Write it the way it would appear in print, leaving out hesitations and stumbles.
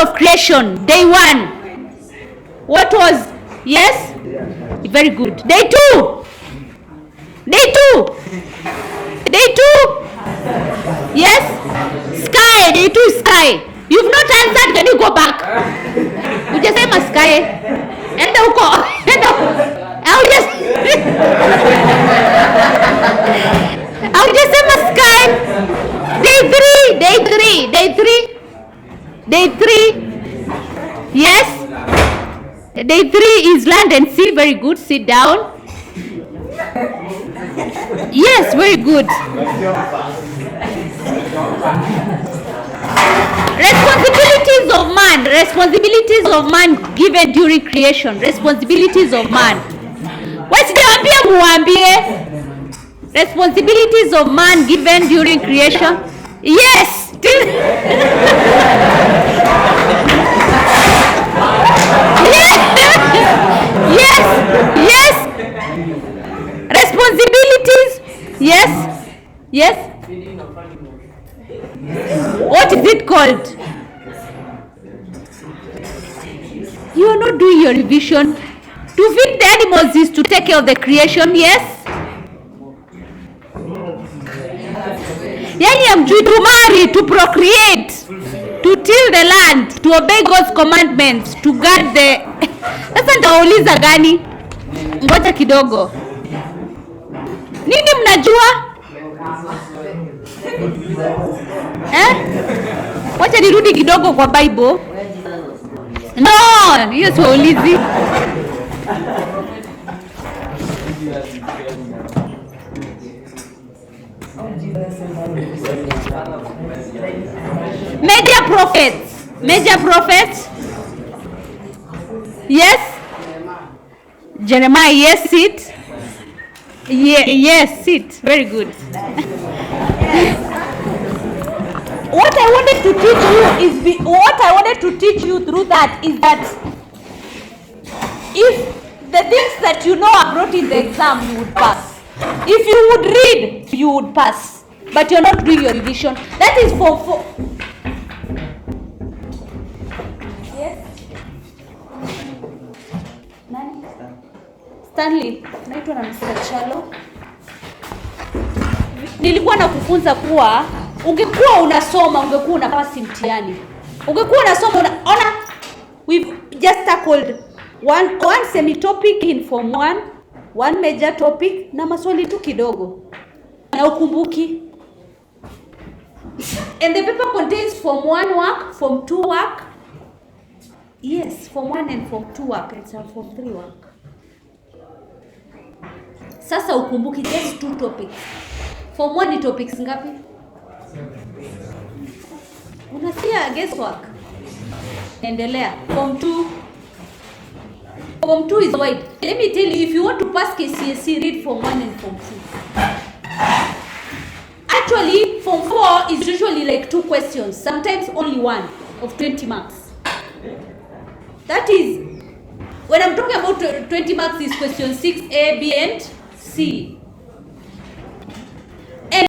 of creation, day 1. What was? Yes? Very good. Day 2. Day 2. Day 2. Yes? Sky. Day 2 is sky. You've not answered. Can you go back? Ujasema sky. Enda huko. Ujasema sky. Day 3. Day 3. Day 3. Day 3. Yes? Day 3 is land and sea. Very good. Sit down. Yes, very good. Responsibilities of man. Responsibilities of man given during creation. Responsibilities of man. Wasijaambia muambie. Responsibilities of man given during creation. Yes. Yes. Yes. Responsibilities. Yes. Yes. What is it called? You are not doing your revision. To feed the animals is to take care of the creation. Yes. Yani amjui to marry, to procreate, to till the land, to obey God's commandments, to guard the... Sasa ndauliza gani? Ngoja kidogo. Nini mnajua? Wacha nirudi kidogo kwa Bible. No, hiyo siwaulizi. Major prophets. Major prophets. Yes. Jeremiah, yes, sit. Yes, sit. Very good. What I wanted to teach you through that is that if the things that you know are brought in the exam, you would pass. If you would read, you would pass. But you're not doing your revision. That is for yes. Nani? Stanley, naitwa na Mr. Chalo. Nilikuwa na kufunza kuwa ungekuwa unasoma ungekuwa unapasi mtihani. Ungekuwa unasoma ona, we've just tackled one semi topic in form 1, one major topic na maswali tu kidogo. Na ukumbuki. And the paper contains form 1 work, form 2 work. Yes, form 1 and form 2 work, it's a form 3 work. Sasa ukumbuki just 2 topics. Form 1 ni topics ngapi? Unasikia guesswork. Endelea. Form 2 is wide. Let me tell you, if you want to pass KCSE, read form 1 and form 2. Actually, form 4 is usually like 2 questions, sometimes only 1 of 20 marks. That is, when I'm talking about 20 marks, is question 6, A, B, and C.